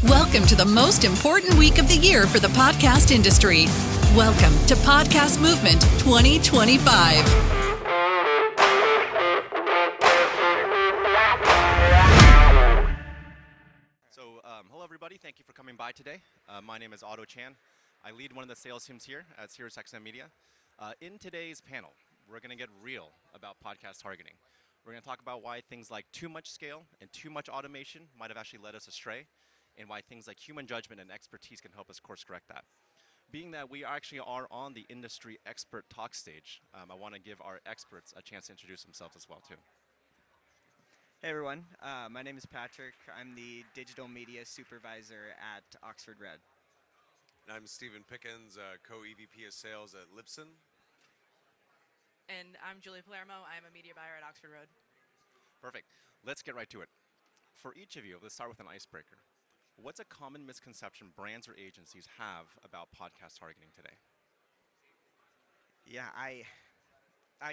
Welcome to the most important week of the year for the podcast industry. Welcome to Podcast Movement 2025. Hello everybody, thank you for coming by today. My name is Otto Chan. I lead one of the sales teams here at SiriusXM Media. In today's panel, we're going to get real about podcast targeting. We're going to talk about why things like too much scale and too much automation might have actually led us astray, and why things like human judgment and expertise can help us course correct that. Being that we actually are on the industry expert talk stage, I want to give our experts a chance to introduce themselves as well too. Hey everyone, my name is Patrick. I'm the digital media supervisor at Oxford Red. And I'm Stephen Pickens, co-EVP of sales at Libsyn. And I'm Julie Palermo. I'm a media buyer at Oxford Road. Perfect. Let's get right to it. For each of you, let's start with an icebreaker. What's a common misconception brands or agencies have about podcast targeting today? Yeah, I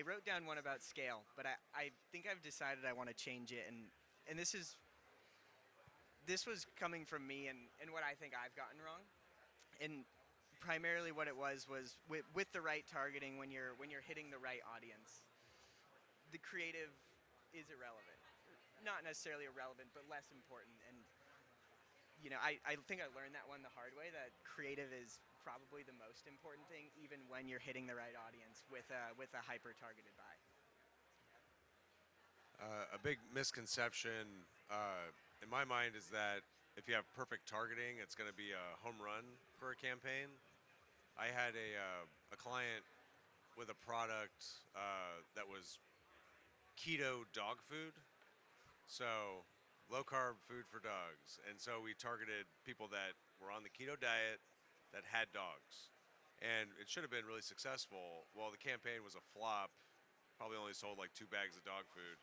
wrote down one about scale, but I think I've decided I want to change it, and this was coming from me and what I think I've gotten wrong. And primarily what it was with the right targeting, when you're hitting the right audience, the creative is irrelevant. Not necessarily irrelevant, but less important. And you know, I think I learned that one the hard way, that creative is probably the most important thing, even when you're hitting the right audience with a hyper-targeted buy. A big misconception in my mind is that if you have perfect targeting, it's going to be a home run for a campaign. I had a client with a product that was keto dog food, so low-carb food for dogs. And so we targeted people that were on the keto diet that had dogs. And it should have been really successful. Well, the campaign was a flop, probably only sold like 2 bags of dog food.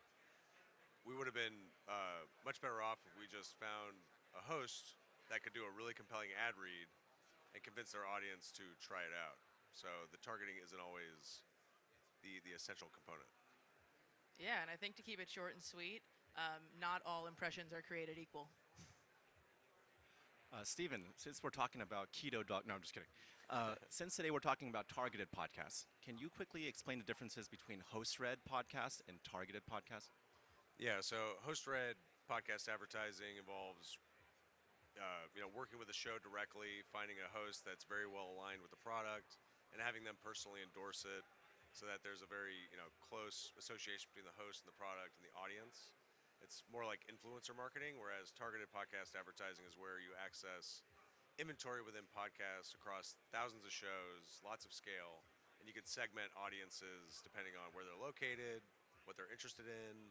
We would have been much better off if we just found a host that could do a really compelling ad read and convince their audience to try it out. So the targeting isn't always the essential component. Yeah, and I think to keep it short and sweet, not all impressions are created equal. Stephen, since we're talking about keto dog, no, I'm just kidding. Since today we're talking about targeted podcasts, can you quickly explain the differences between host-read podcasts and targeted podcasts? Yeah, so host-read podcast advertising involves working with the show directly, finding a host that's very well aligned with the product, and having them personally endorse it so that there's a very close association between the host and the product and the audience. It's more like influencer marketing, whereas targeted podcast advertising is where you access inventory within podcasts across thousands of shows, lots of scale, and you can segment audiences depending on where they're located, what they're interested in,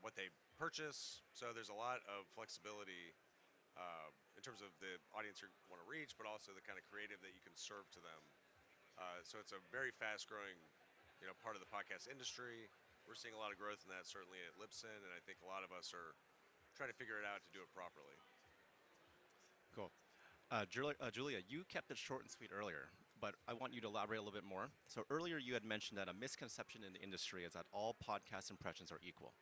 what they purchase. So there's a lot of flexibility in terms of the audience you want to reach, but also the kind of creative that you can serve to them. So it's a very fast-growing, part of the podcast industry. We're seeing a lot of growth in that, certainly at Libsyn, and I think a lot of us are trying to figure it out to do it properly. Cool. Julia, you kept it short and sweet earlier, but I want you to elaborate a little bit more. So earlier you had mentioned that a misconception in the industry is that all podcast impressions are equal.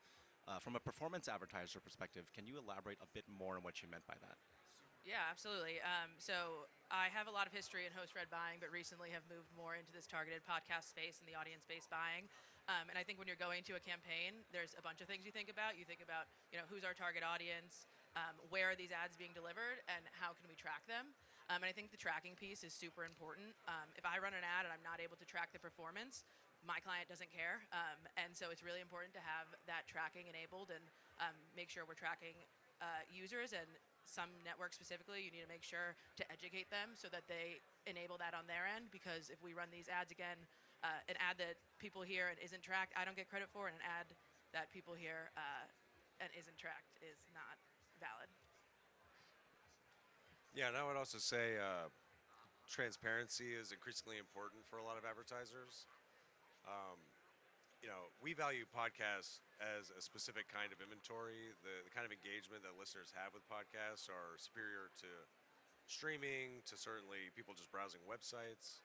From a performance advertiser perspective, can you elaborate a bit more on what you meant by that? Yeah, absolutely. So I have a lot of history in host-read buying, but recently have moved more into this targeted podcast space and the audience-based buying. And I think when you're going to a campaign, there's a bunch of things you think about. You think about, who's our target audience, where are these ads being delivered, and how can we track them? And I think the tracking piece is super important. If I run an ad and I'm not able to track the performance, my client doesn't care. And so it's really important to have that tracking enabled and make sure we're tracking users. And some networks specifically, you need to make sure to educate them so that they enable that on their end, because if we run these ads again, an ad that people hear and isn't tracked, I don't get credit for, and an ad that people hear and isn't tracked is not valid. Yeah, and I would also say transparency is increasingly important for a lot of advertisers. We value podcasts as a specific kind of inventory. The kind of engagement that listeners have with podcasts are superior to streaming, to certainly people just browsing websites.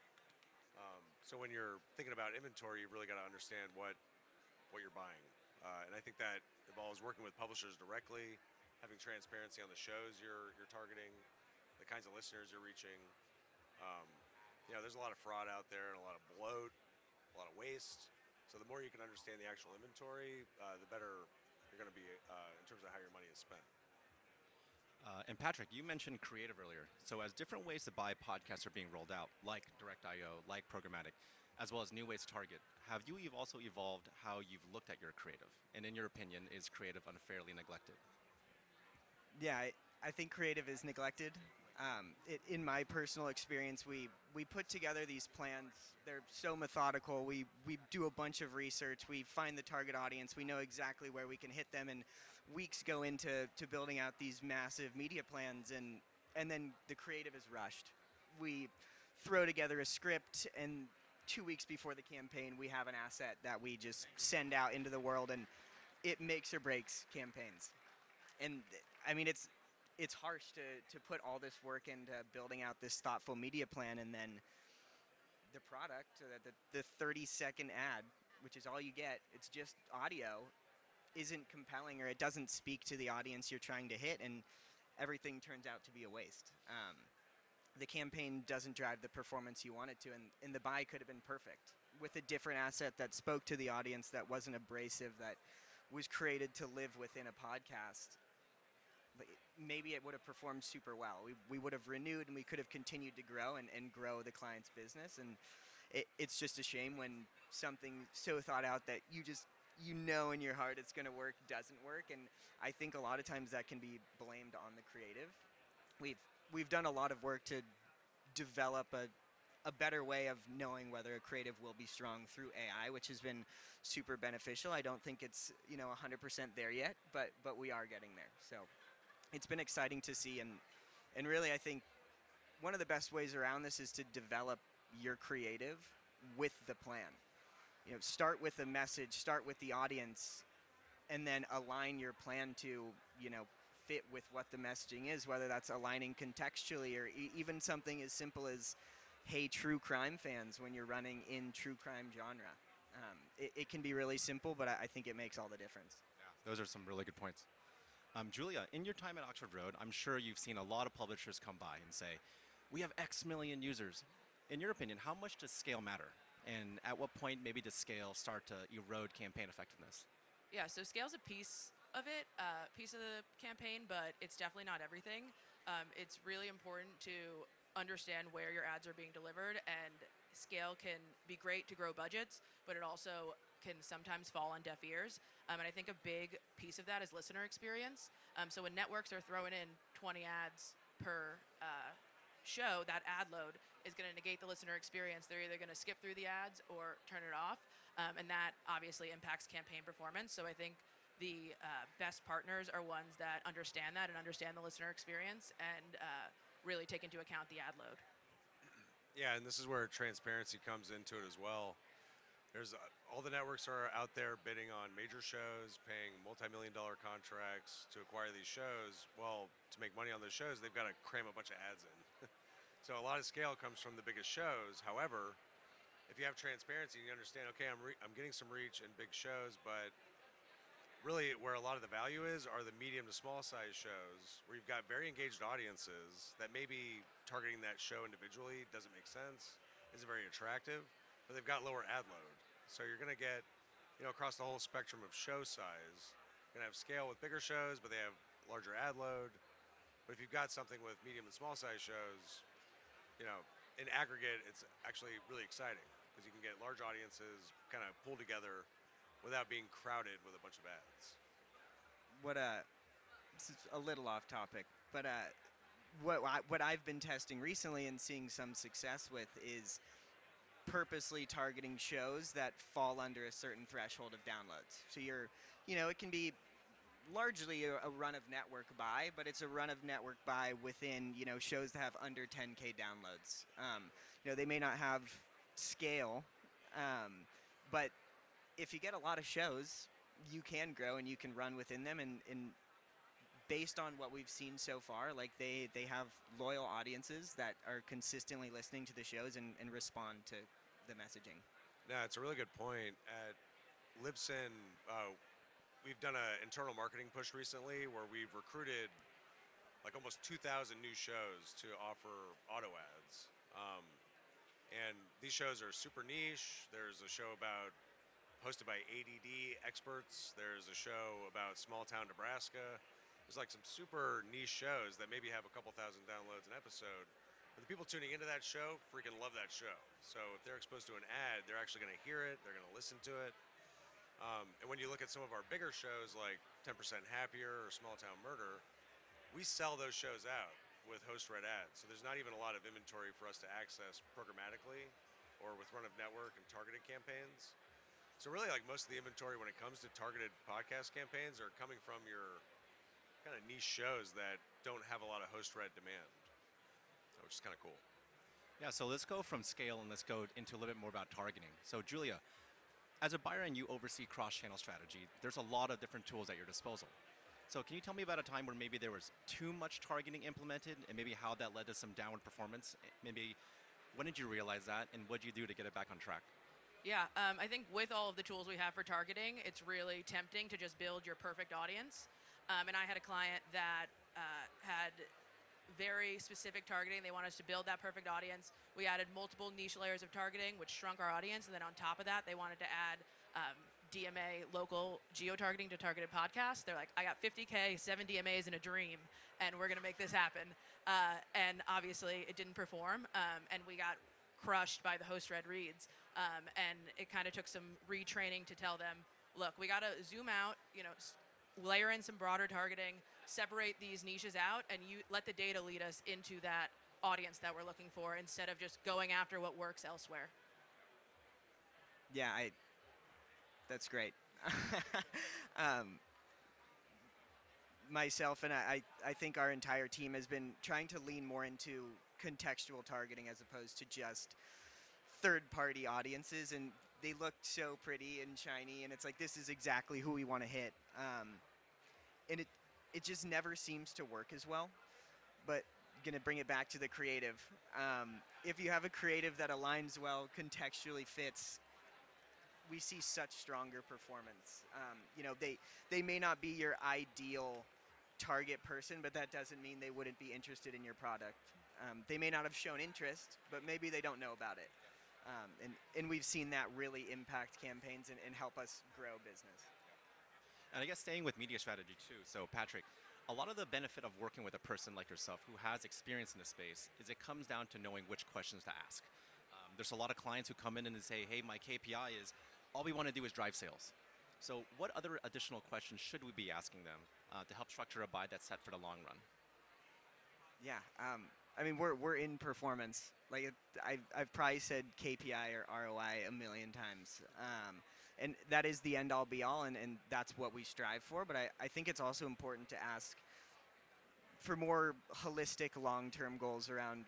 So when you're thinking about inventory, you've really got to understand what you're buying. And I think that involves working with publishers directly, having transparency on the shows you're targeting, the kinds of listeners you're reaching. Um, there's a lot of fraud out there and a lot of bloat, a lot of waste. So the more you can understand the actual inventory, the better you're going to be in terms of how your money is spent. And Patrick, you mentioned creative earlier. So as different ways to buy podcasts are being rolled out, like direct IO, like programmatic, as well as new ways to target, have you also evolved how you've looked at your creative? And in your opinion, is creative unfairly neglected? Yeah, I think creative is neglected. In my personal experience, we put together these plans. They're so methodical. We do a bunch of research. We find the target audience. We know exactly where we can hit them, and weeks go into building out these massive media plans, and then the creative is rushed. We throw together a script, and 2 weeks before the campaign, we have an asset that we just send out into the world, and it makes or breaks campaigns. And I mean, it's harsh to put all this work into building out this thoughtful media plan, and then the product, the 30-second ad, which is all you get, it's just audio, isn't compelling, or it doesn't speak to the audience you're trying to hit, and everything turns out to be a waste. The campaign doesn't drive the performance you want it to, and the buy could have been perfect with a different asset that spoke to the audience, that wasn't abrasive, that was created to live within a podcast. But maybe it would have performed super well. We would have renewed, and we could have continued to grow and grow the client's business. And it's just a shame when something so thought out that you know in your heart it's going to work doesn't work. And I think a lot of times that can be blamed on the creative. We've done a lot of work to develop a better way of knowing whether a creative will be strong through AI, which has been super beneficial. I don't think it's 100% there yet, but we are getting there. So it's been exciting to see, and really I think one of the best ways around this is to develop your creative with the plan. Start with the message, start with the audience, and then align your plan to fit with what the messaging is, whether that's aligning contextually or even something as simple as, hey, true crime fans, when you're running in true crime genre. It can be really simple, but I think it makes all the difference. Yeah, those are some really good points. Julia, in your time at Oxford Road, I'm sure you've seen a lot of publishers come by and say, we have X million users. In your opinion, how much does scale matter? And at what point maybe does scale start to erode campaign effectiveness? Yeah, so scale's a piece of it, piece of the campaign, but it's definitely not everything. It's really important to understand where your ads are being delivered, and scale can be great to grow budgets, but it also can sometimes fall on deaf ears. And I think a big piece of that is listener experience. So when networks are throwing in 20 ads per show, that ad load is going to negate the listener experience. They're either going to skip through the ads or turn it off, and that obviously impacts campaign performance. So I think the best partners are ones that understand that and understand the listener experience and really take into account the ad load. Yeah, and this is where transparency comes into it as well. There's all the networks are out there bidding on major shows, paying multi-million-dollar contracts to acquire these shows. Well, to make money on those shows, they've got to cram a bunch of ads in. So a lot of scale comes from the biggest shows. However, if you have transparency, you understand, okay, I'm getting some reach in big shows, but really where a lot of the value is are the medium to small size shows where you've got very engaged audiences that maybe targeting that show individually doesn't make sense, isn't very attractive, but they've got lower ad load. So you're going to get, across the whole spectrum of show size, you're going to have scale with bigger shows, but they have larger ad load. But if you've got something with medium and small size shows, in aggregate, it's actually really exciting because you can get large audiences kind of pulled together without being crowded with a bunch of ads. This is a little off topic, but what I've been testing recently and seeing some success with is purposely targeting shows that fall under a certain threshold of downloads. So it can be largely a run of network buy, but it's a run of network buy within, shows that have under 10K downloads. They may not have scale, but if you get a lot of shows, you can grow and you can run within them. And based on what we've seen so far, like they have loyal audiences that are consistently listening to the shows and respond to the messaging. No, it's a really good point. At Libsyn, we've done an internal marketing push recently where we've recruited like almost 2,000 new shows to offer auto ads. And these shows are super niche. There's a show hosted by ADD experts. There's a show about small town Nebraska. There's like some super niche shows that maybe have a couple thousand downloads an episode. But the people tuning into that show freaking love that show. So if they're exposed to an ad, they're actually going to hear it. They're going to listen to it. And when you look at some of our bigger shows like 10% Happier or Small Town Murder, we sell those shows out with host-read ads. So there's not even a lot of inventory for us to access programmatically or with run-of-network and targeted campaigns. So really, like, most of the inventory when it comes to targeted podcast campaigns are coming from your kind of niche shows that don't have a lot of host-read demand, which is kind of cool. Yeah, so let's go from scale and let's go into a little bit more about targeting. So Julia, as a buyer and you oversee cross-channel strategy, there's a lot of different tools at your disposal. So can you tell me about a time where maybe there was too much targeting implemented and maybe how that led to some downward performance? Maybe when did you realize that and what did you do to get it back on track? Yeah, I think with all of the tools we have for targeting, it's really tempting to just build your perfect audience. And I had a client that had very specific targeting. They wanted us to build that perfect audience. We added multiple niche layers of targeting, which shrunk our audience. And then on top of that, they wanted to add DMA local geo-targeting to targeted podcasts. They're like, I got 50K, 7 DMAs in a dream, and we're going to make this happen. And obviously, it didn't perform, and we got crushed by the host-read reads. And it kind of took some retraining to tell them, look, we got to zoom out, layer in some broader targeting, separate these niches out, and you let the data lead us into that audience that we're looking for instead of just going after what works elsewhere. Yeah, that's great. Myself and I think our entire team has been trying to lean more into contextual targeting as opposed to just third-party audiences, and they look so pretty and shiny, and it's like, this is exactly who we want to hit. And it just never seems to work as well. But going to bring it back to the creative. If you have a creative that aligns well, contextually fits, we see such stronger performance. They may not be your ideal target person, but that doesn't mean they wouldn't be interested in your product. They may not have shown interest, but maybe they don't know about it. And we've seen that really impact campaigns and help us grow business. And I guess staying with media strategy too. So Patrick, a lot of the benefit of working with a person like yourself who has experience in the space is it comes down to knowing which questions to ask. There's a lot of clients who come in and say, hey, my KPI is all we want to do is drive sales. So what other additional questions should we be asking them to help structure a buy that's set for the long run? Yeah, I mean, we're in performance. Like, I've probably said KPI or ROI a million times. And that is the end-all be-all, and that's what we strive for. But I think it's also important to ask for more holistic long-term goals around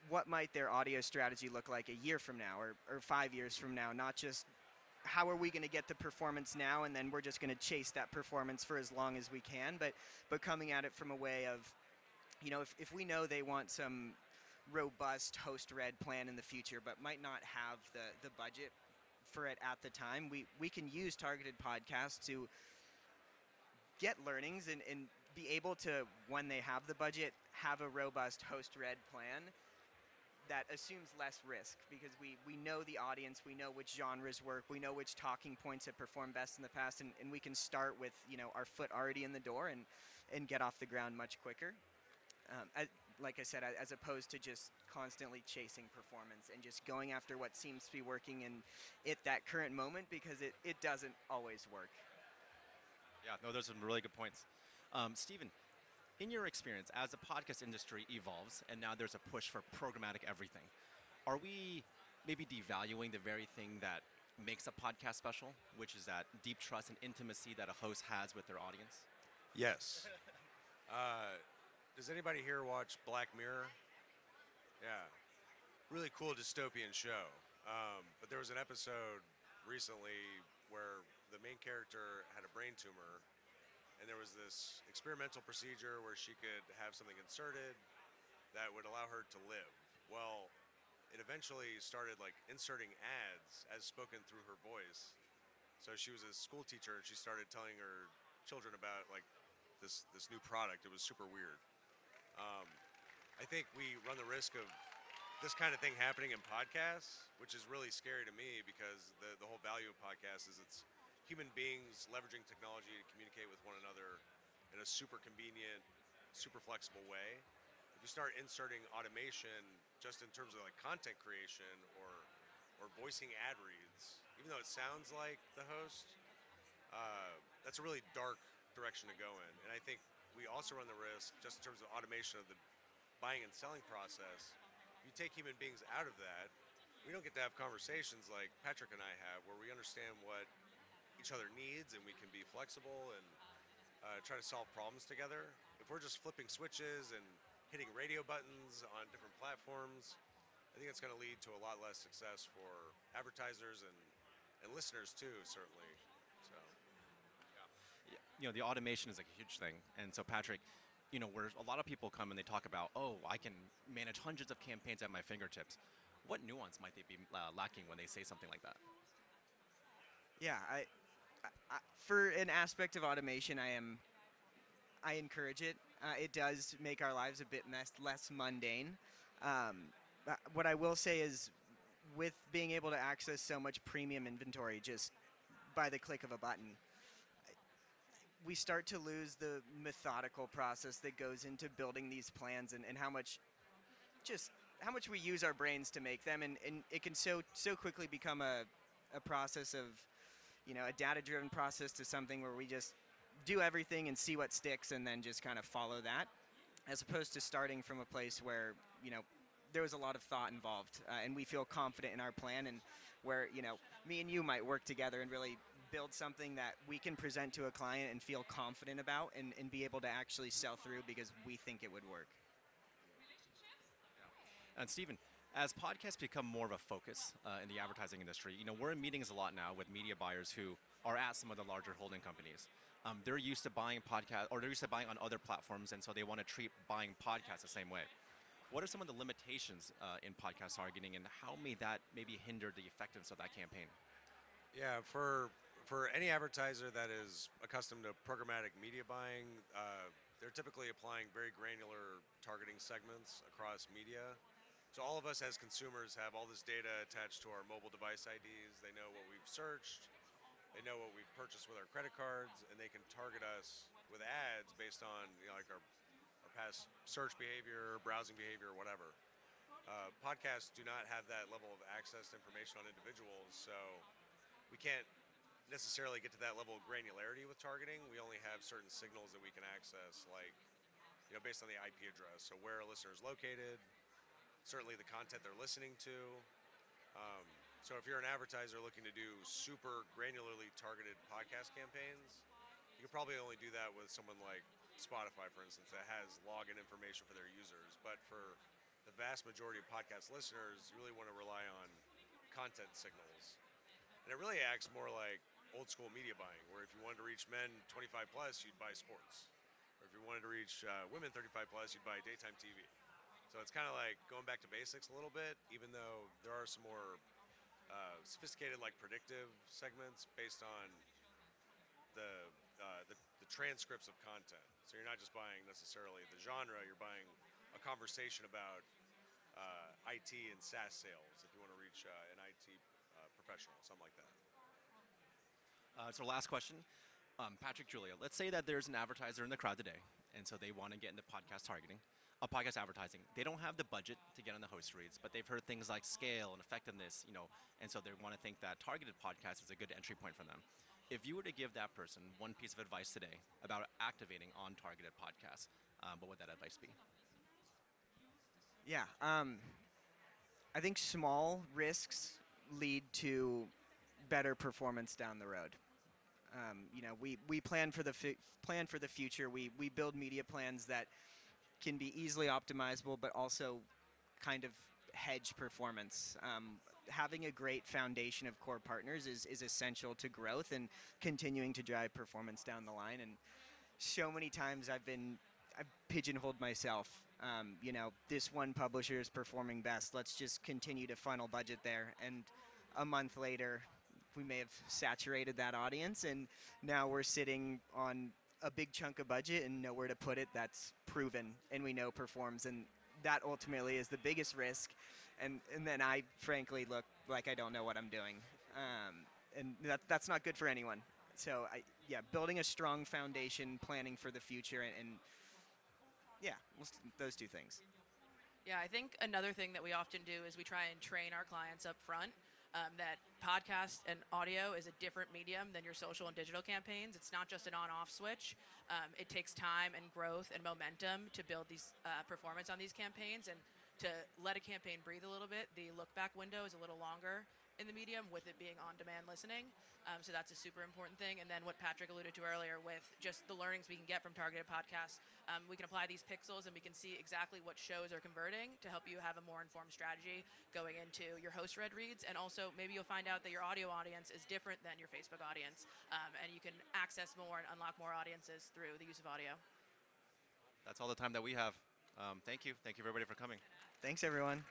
what might their audio strategy look like a year from now or 5 years from now, not just how are we going to get the performance now and then we're just going to chase that performance for as long as we can, but coming at it from a way of, if we know they want some robust host-read plan in the future but might not have the budget for it at the time, we can use targeted podcasts to get learnings and be able to, when they have the budget, have a robust host-read plan that assumes less risk because we know the audience, we know which genres work, we know which talking points have performed best in the past, and we can start with our foot already in the door and get off the ground much quicker. Like I said, as opposed to just constantly chasing performance and just going after what seems to be working at that current moment because it doesn't always work. Yeah, no, those are some really good points. Steven, in your experience, as the podcast industry evolves and now there's a push for programmatic everything, are we maybe devaluing the very thing that makes a podcast special, which is that deep trust and intimacy that a host has with their audience? Yes. Does anybody here watch Black Mirror? Yeah. Really cool dystopian show. But there was an episode recently where the main character had a brain tumor, and there was this experimental procedure where she could have something inserted that would allow her to live. Well, it eventually started like inserting ads as spoken through her voice So she was a school teacher, and she started telling her children about like this new product. It was super weird. I think we run the risk of this kind of thing happening in podcasts, which is really scary to me because the whole value of podcasts is it's human beings leveraging technology to communicate with one another in a super convenient, super flexible way. If you start inserting automation just in terms of like content creation or voicing ad reads, even though it sounds like the host, that's a really dark direction to go in. And I think we also run the risk, just in terms of automation of the buying and selling process, if you take human beings out of that, we don't get to have conversations like Patrick and I have, where we understand what each other needs and we can be flexible and try to solve problems together. If we're just flipping switches and hitting radio buttons on different platforms, I think it's going to lead to a lot less success for advertisers and listeners too, certainly. So, The automation is like a huge thing. And so Patrick, where a lot of people come and they talk about, oh, I can manage hundreds of campaigns at my fingertips. What nuance might they be lacking when they say something like that? Yeah, for an aspect of automation, I encourage it. It does make our lives a bit less mundane. What I will say is, with being able to access so much premium inventory just by the click of a button, we start to lose the methodical process that goes into building these plans and how much we use our brains to make them, and it can so quickly become a process of, a data-driven process to something where we just do everything and see what sticks and then just kind of follow that, as opposed to starting from a place where, there was a lot of thought involved, and we feel confident in our plan, and where, me and you might work together and really build something that we can present to a client and feel confident about and be able to actually sell through because we think it would work. And Stephen, as podcasts become more of a focus in the advertising industry, we're in meetings a lot now with media buyers who are at some of the larger holding companies. They're used to buying podcasts, or they're used to buying on other platforms, and so they want to treat buying podcasts the same way. What are some of the limitations in podcast targeting, and how may that maybe hinder the effectiveness of that campaign? yeah, for any advertiser that is accustomed to programmatic media buying, they're typically applying very granular targeting segments across media. So all of us as consumers have all this data attached to our mobile device IDs. They know what we've searched, they know what we've purchased with our credit cards, and they can target us with ads based on like our past search behavior, browsing behavior, or whatever. Podcasts do not have that level of access to information on individuals, so we can't necessarily get to that level of granularity with targeting. We only have certain signals that we can access, like based on the IP address, so where a listener is located, certainly the content they're listening to. So if you're an advertiser looking to do super granularly targeted podcast campaigns, you could probably only do that with someone like Spotify, for instance, that has login information for their users. But for the vast majority of podcast listeners, you really want to rely on content signals. And it really acts more like old school media buying, where if you wanted to reach men 25 plus, you'd buy sports. Or if you wanted to reach women 35 plus, you'd buy daytime TV. So it's kind of like going back to basics a little bit, even though there are some more sophisticated, like predictive segments based on the transcripts of content. So you're not just buying necessarily the genre, you're buying a conversation about IT and SaaS sales if you want to reach an IT professional, something like that. So last question, Patrick, Julia, let's say that there's an advertiser in the crowd today, and so they want to get into podcast targeting, podcast advertising. They don't have the budget to get on the host reads, but they've heard things like scale and effectiveness, and so they want to think that targeted podcast is a good entry point for them. If you were to give that person one piece of advice today about activating on targeted podcasts, what would that advice be? Yeah, I think small risks lead to better performance down the road. We plan for the future. We build media plans that can be easily optimizable, but also kind of hedge performance. Having a great foundation of core partners is essential to growth and continuing to drive performance down the line. And so many times I've pigeonholed myself. This one publisher is performing best. Let's just continue to funnel budget there. And a month later, we may have saturated that audience, and now we're sitting on a big chunk of budget and nowhere to put it that's proven and we know performs, and that ultimately is the biggest risk. And then I frankly look like I don't know what I'm doing, and that's not good for anyone. So building a strong foundation, planning for the future, and those two things. Yeah, I think another thing that we often do is we try and train our clients up front that podcast and audio is a different medium than your social and digital campaigns. It's not just an on-off switch. It takes time and growth and momentum to build these performance on these campaigns, and to let a campaign breathe a little bit. The look-back window is a little longer in the medium with it being on-demand listening. So that's a super important thing. And then what Patrick alluded to earlier with just the learnings we can get from targeted podcasts, we can apply these pixels and we can see exactly what shows are converting to help you have a more informed strategy going into your host-read reads. And also maybe you'll find out that your audio audience is different than your Facebook audience, and you can access more and unlock more audiences through the use of audio. That's all the time that we have. Thank you. Thank you, everybody, for coming. Thanks, everyone.